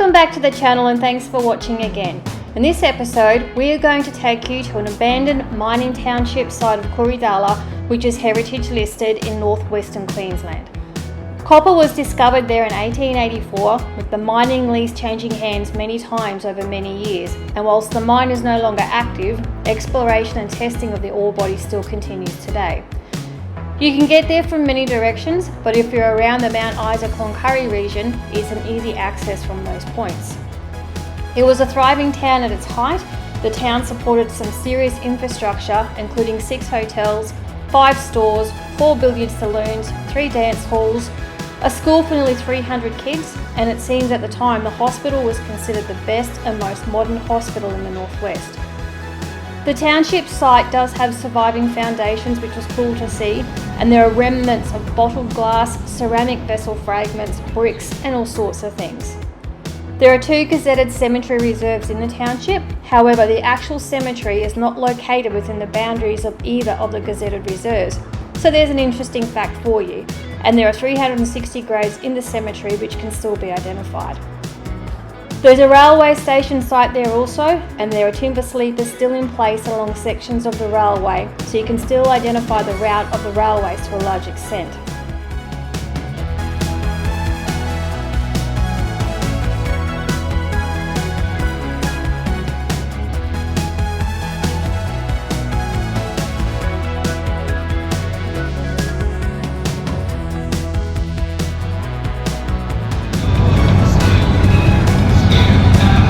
Welcome back to the channel and thanks for watching again. In this episode, we are going to take you to an abandoned mining township site of Kuridala, which is heritage listed in North Western Queensland. Copper was discovered there in 1884, with the mining lease changing hands many times over many years, and whilst the mine is no longer active, exploration and testing of the ore body still continues today. You can get there from many directions, but if you're around the Mount Isa Cloncurry region, it's an easy access from those points. It was a thriving town at its height. The town supported some serious infrastructure, including 6 hotels, 5 stores, 4 billiard saloons, 3 dance halls, a school for nearly 300 kids, and it seems at the time the hospital was considered the best and most modern hospital in the northwest. The township site does have surviving foundations, which was cool to see, and there are remnants of bottled glass, ceramic vessel fragments, bricks, and all sorts of things. There are 2 gazetted cemetery reserves in the township. However, the actual cemetery is not located within the boundaries of either of the gazetted reserves. So there's an interesting fact for you. And there are 360 graves in the cemetery which can still be identified. There's a railway station site there also, and there are timber sleepers still in place along sections of the railway, so you can still identify the route of the railways to a large extent.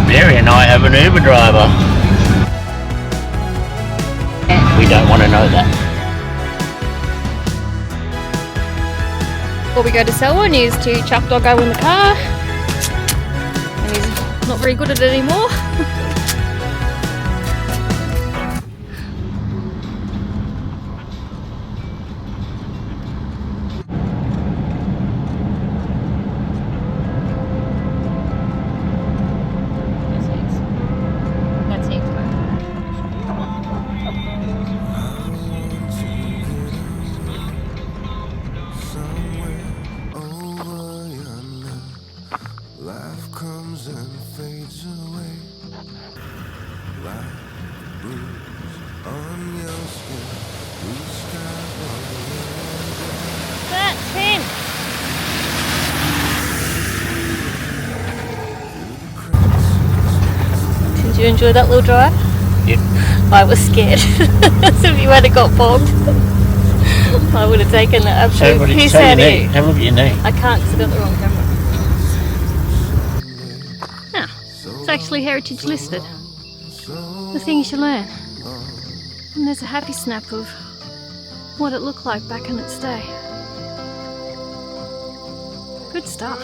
Mary and I have an Uber driver. We don't want to know that. Before we go to Selwyn is to chuck Doggo in the car, and he's not very good at it anymore. Life comes and fades away. Life breathes on your skin. Blue sky That's him. Did you enjoy that little drive? Yep. I was scared. So if you had got bogged, I would have taken the absolute piss out of you. Have a look at your knee. I can't because I got the wrong camera. It's actually heritage listed. The things you learn. And there's a happy snap of what it looked like back in its day. Good stuff.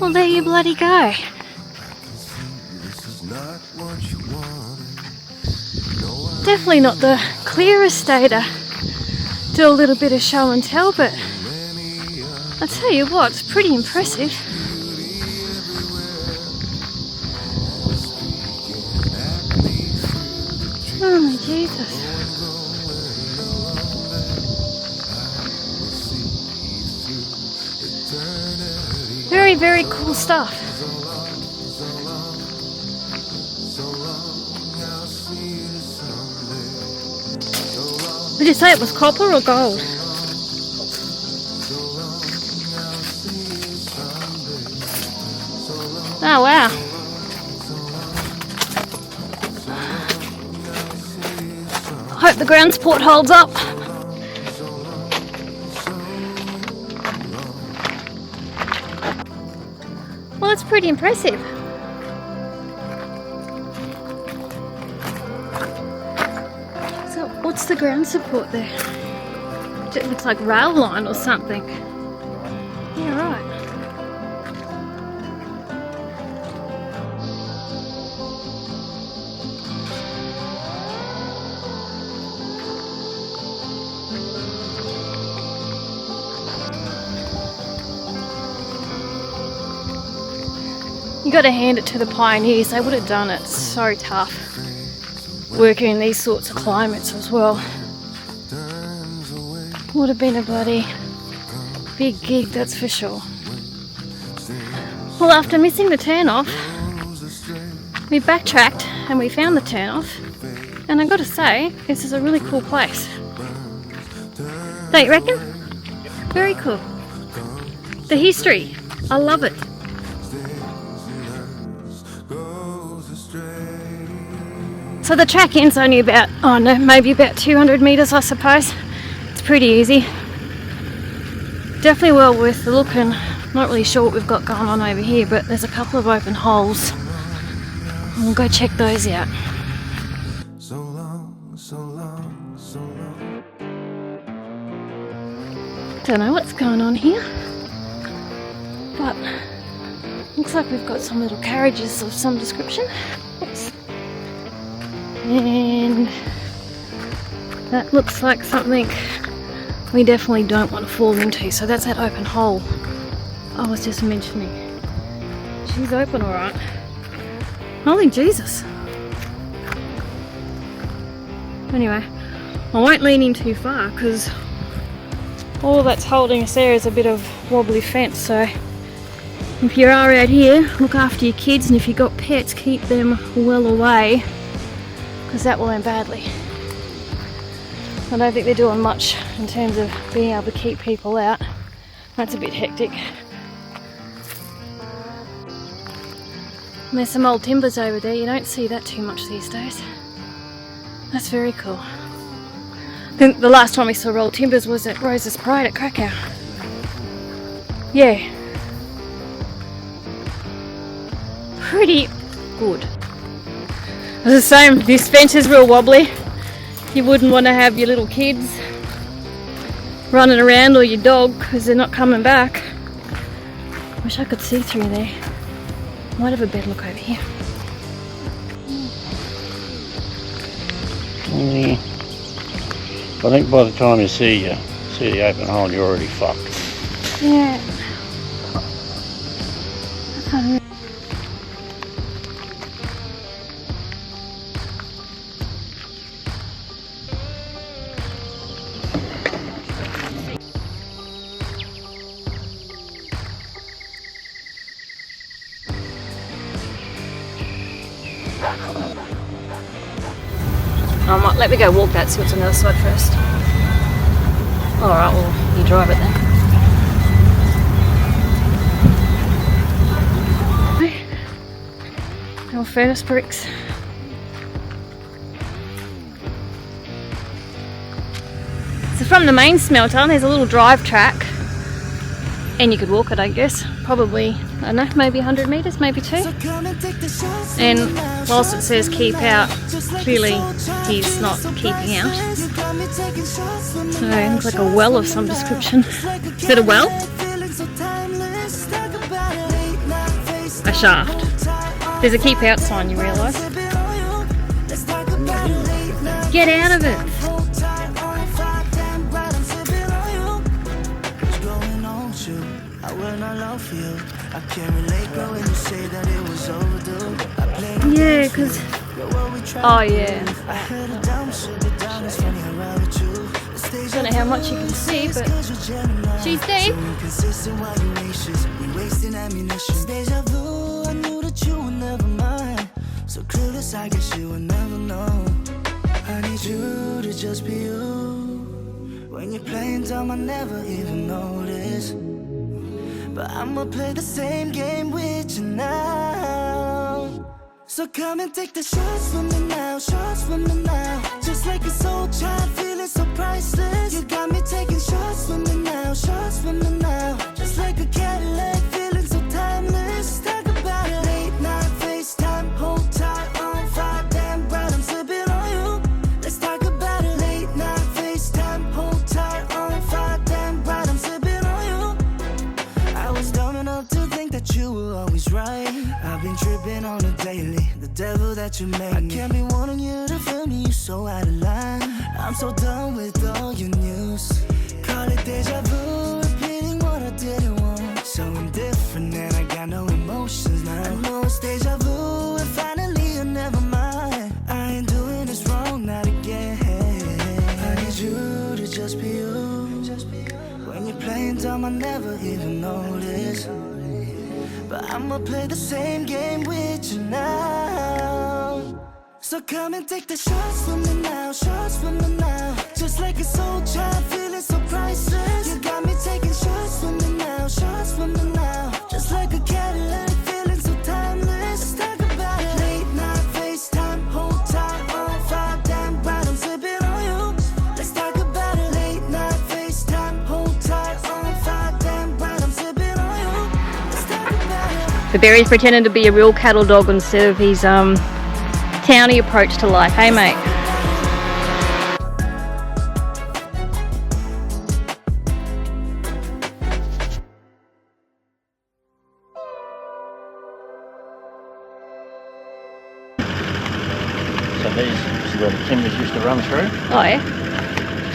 Well, there you bloody go. Definitely not the clearest day to do a little bit of show and tell, but I tell you what, it's pretty impressive. Oh my Jesus. Very, very cool stuff. Did you say it was copper or gold? Oh wow. I hope the ground support holds up. Well, it's pretty impressive. So what's the ground support there? It looks like rail line or something. Yeah, right. You got to hand it to the pioneers. They would have done it. It's so tough working in these sorts of climates as well. Would have been a bloody big gig, that's for sure. Well, after missing the turn-off, we backtracked and we found the turn-off. And I've got to say, this is a really cool place. Don't you reckon? Very cool. The history, I love it. So the track end's only about, maybe about 200 metres, I suppose. It's pretty easy. Definitely well worth the look, and not really sure what we've got going on over here, but there's a couple of open holes. We'll go check those out. So long, so long, so long. Don't know what's going on here, but looks like we've got some little carriages of some description. Oops. And that looks like something we definitely don't want to fall into, so that's that open hole I was just mentioning. She's open alright. Holy Jesus. Anyway, I won't lean in too far because all that's holding us there is a bit of wobbly fence, so if you are out here, look after your kids, and if you've got pets, keep them well away, because that will end badly. I don't think they're doing much in terms of being able to keep people out. That's a bit hectic. And there's some old timbers over there, you don't see that too much these days. That's very cool. I think the last time we saw old timbers was at Rose's Pride at Krakow. Yeah. Pretty good. As I say, this fence is real wobbly. You wouldn't want to have your little kids running around, or your dog, because they're not coming back. Wish I could see through there. Might have a better look over here. Yeah. I think by the time you see the open hole, you're already fucked. Yeah. Let me go walk that, see what's on the other side first. Alright, well, you drive it then. Our furnace bricks. So from the main smelter, there's a little drive track. And you could walk it, I guess. Probably, I don't know, maybe 100 metres, maybe 2. And whilst it says keep out, clearly he's not keeping out. So it looks like a well of some description. Is it a well? A shaft. There's a keep out sign, you realise? Get out of it! Yeah, because... Oh, yeah. Don't know how much you can see, but she's deep. So clueless, I guess you will never know. I need you to just be you. When you're playing dumb, I never even notice. But I'ma play the same game with you now. So come and take the shots from me now, shots from me now. Just like a soul child, feeling so priceless. You got me taking shots from me now, shots from me now. Just like a Cadillac, feeling so timeless. Talk about it. Late night FaceTime, hold tight, on fire, damn right, I'm sipping on you. Let's talk about it. Late night FaceTime, hold tight, on fire, damn right, I'm sipping on you. I was dumb enough to think that you were always right. I've been tripping on a daily, the devil that you made me. I can't be wanting you to feel me, you so out of line. I'm so done with all your news. Call it deja vu, repeating what I didn't want. So indifferent and I got no emotions now. I know it's deja vu and finally you're never mind. I ain't doing this wrong, not again. I need you to just be you. When you're playing and dumb, I never even noticed. But I'ma play the same game with you now. So come and take the shots from me now, shots from me now. Just like a soul child, feeling so priceless. You got me taking shots from me now, shots from me now. Just like a Cadillac, feeling so timeless. Let's talk about it. Late night FaceTime, hold tight on fire, damn right, I'm sipping on you. Let's talk about it. Late night FaceTime, hold tight on fire, damn right, I'm sipping on you. Let's talk about it. So Barry's pretending to be a real cattle dog instead of his towny approach to life, hey mate? So this is where the timbers used to run through, Oh yeah?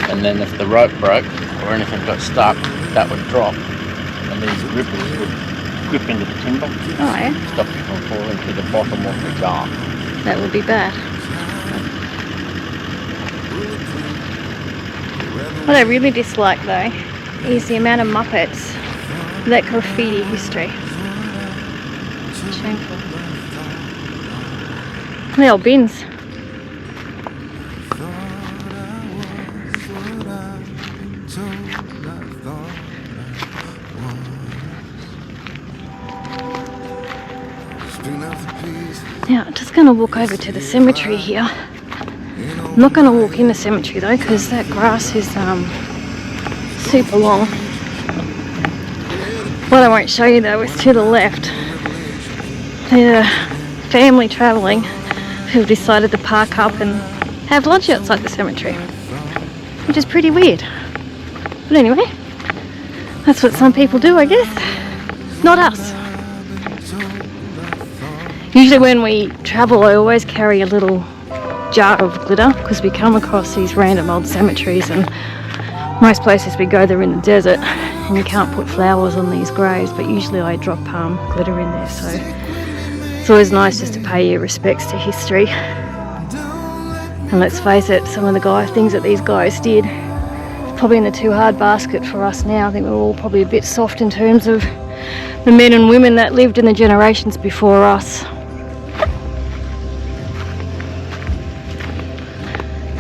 and then if the rope broke or anything got stuck, that would drop, and these grippers would grip into the timber, Oh yeah? stop you from falling to the bottom of the car. That would be bad. What I really dislike though is the amount of Muppets, that graffiti history. Shameful. The old bins. Now, I'm just going to walk over to the cemetery here. I'm not going to walk in the cemetery though, because that grass is super long. What I won't show you though is to the left. There's a family travelling who've decided to park up and have lunch outside the cemetery, which is pretty weird. But anyway, that's what some people do, I guess. Not us. Usually when we travel, I always carry a little jar of glitter because we come across these random old cemeteries, and most places we go, they're in the desert and you can't put flowers on these graves, but usually I drop glitter in there, so it's always nice just to pay your respects to history. And let's face it, some of the things that these guys did, probably in the too hard basket for us now. I think we're all probably a bit soft in terms of the men and women that lived in the generations before us.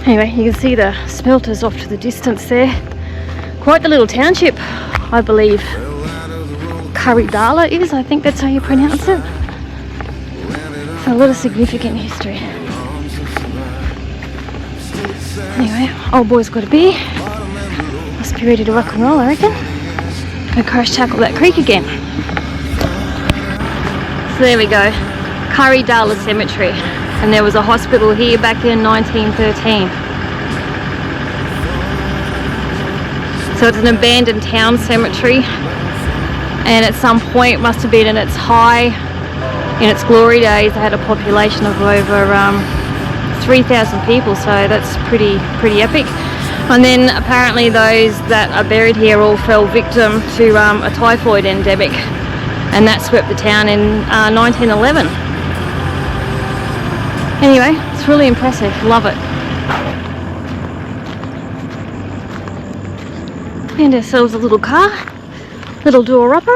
Anyway, you can see the smelters off to the distance there. Quite the little township, I believe. Kuridala is, I think that's how you pronounce it. So a lot of significant history. Anyway, old boy's got a beer. Must be ready to rock and roll, I reckon. Gonna crash tackle that creek again. So there we go, Kuridala Cemetery. And there was a hospital here back in 1913. So it's an abandoned town cemetery, and at some point, must have been in its glory days, they had a population of over 3,000 people, so that's pretty epic. And then apparently those that are buried here all fell victim to a typhoid endemic, and that swept the town in 1911. Anyway, it's really impressive, love it. Found ourselves a little car, little door-upper.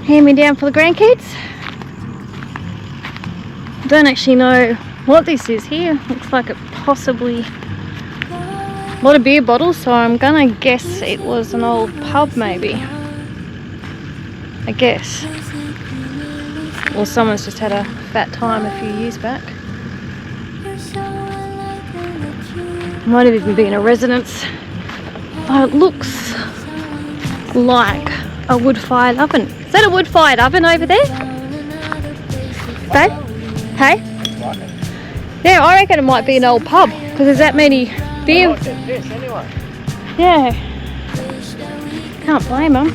Hand me down for the grandkids. Don't actually know what this is here. Looks like it possibly a lot of beer bottles, so I'm gonna guess it was an old pub maybe. I guess. Or someone's just had a fat time a few years back. Might have even been a residence. But it looks like a wood-fired oven. Is that a wood-fired oven over there? Babe? Hey? Yeah, I reckon it might be an old pub because there's that many beer. I like this anyway. Yeah. Can't blame them.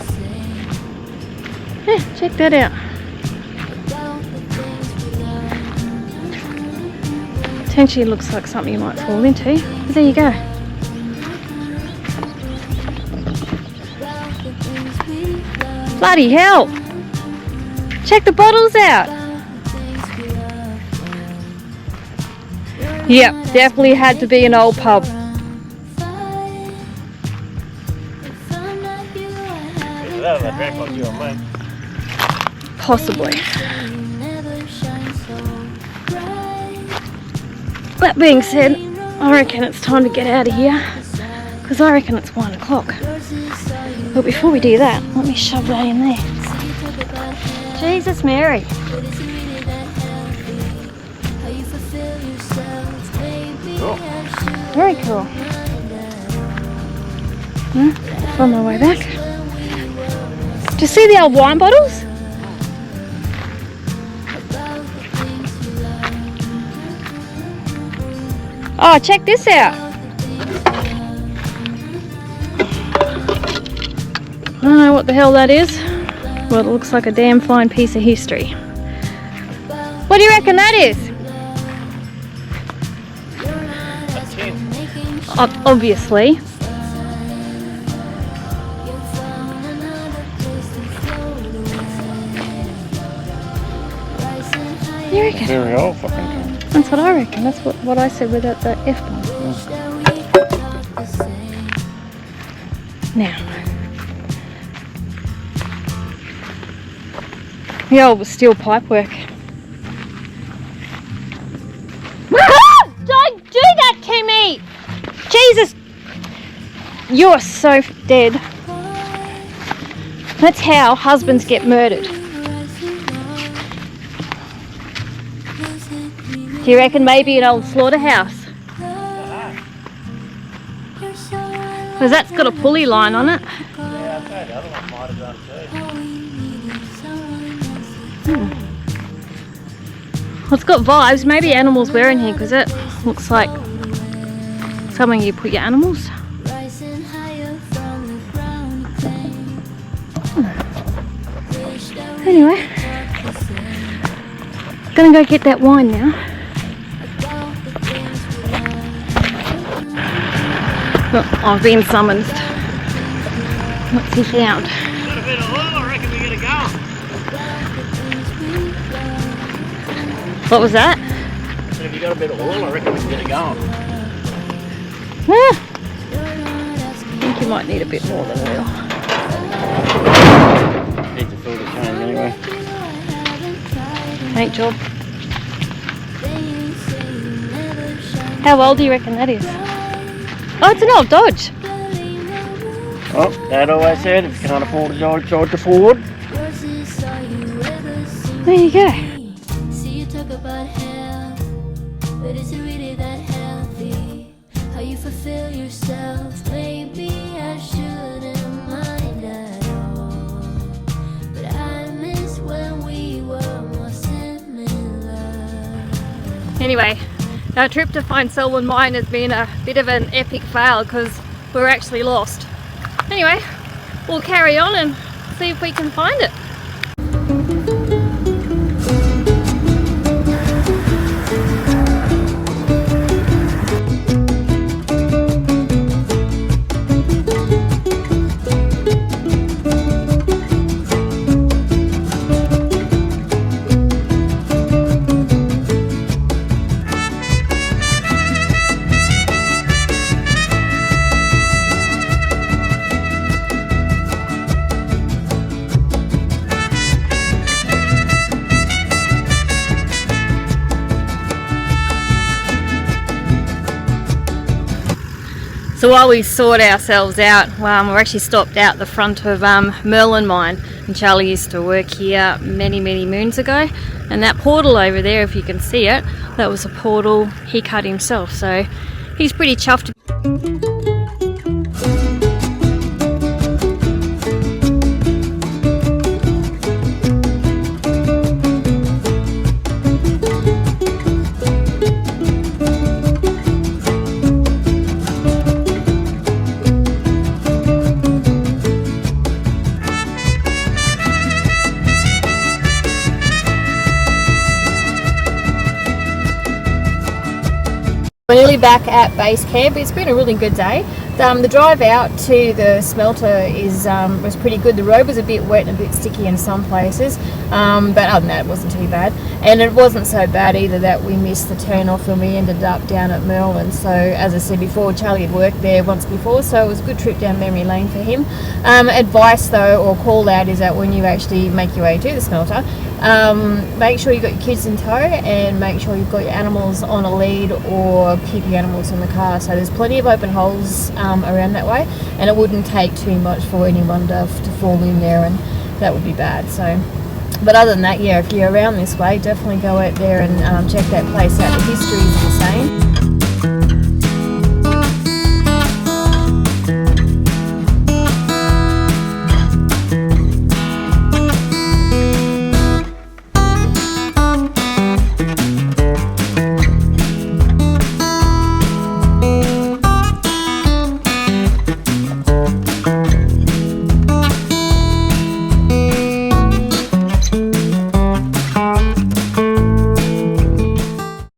Yeah, check that out. Potentially looks like something you might fall into. But there you go. Bloody hell! Check the bottles out! Yep, definitely had to be an old pub. out of that track like you and me. Possibly. That being said, I reckon it's time to get out of here because I reckon it's 1 o'clock. But before we do that, let me shove that in there. Jesus Mary. Cool. Very cool. On my way back. Do you see the old wine bottles? Oh, check this out. I don't know what the hell that is. Well, it looks like a damn fine piece of history. What do you reckon that is? Obviously. You reckon? Very old fucking thing. That's what I reckon. That's what I said without the F-bomb. Now, the old steel pipe work. Don't do that to me! Jesus! You're so dead. That's how husbands get murdered. Do you reckon maybe an old slaughterhouse? Because that's got a pulley line on it. Yeah, I'd say the other one might have done too. Well, it's got vibes. Maybe animals were in here because it looks like somewhere you put your animals. Anyway, gonna go get that wine now. Oh, I've been summoned. What's he found? Got a bit of oil, I reckon we get it going. What was that? So if you got a bit of oil, I reckon we can get it going. Ah, I think you might need a bit more than oil. Need to fill the change anyway. Paint job. How old do you reckon that is? Oh, it's an old Dodge. Well, Dad always said if you can't afford a Dodge, drive the Ford. There you go. See you talk about health, but is it really that healthy? How you fulfill yourself? Maybe I shouldn't mind at all, but I miss when we were more similar. Anyway, our trip to find Selwyn Mine has been a bit of an epic fail because we're actually lost. Anyway, we'll carry on and see if we can find it. So while we sort ourselves out, we're actually stopped out the front of Merlin Mine, and Charlie used to work here many moons ago, and that portal over there, if you can see it, that was a portal he cut himself, so he's pretty chuffed. We're nearly back at base camp. It's been a really good day. The drive out to the smelter was pretty good. The road was a bit wet and a bit sticky in some places, but other than that, it wasn't too bad. And it wasn't so bad either that we missed the turn off when we ended up down at Merlin. So as I said before, Charlie had worked there once before, so it was a good trip down memory lane for him. Advice though, or call out, is that when you actually make your way to the smelter, make sure you've got your kids in tow and make sure you've got your animals on a lead or keep your animals in the car. So there's plenty of open holes around that way, and it wouldn't take too much for anyone to fall in there, and that would be bad. So, but other than that, yeah, if you're around this way, definitely go out there and check that place out. The history is insane.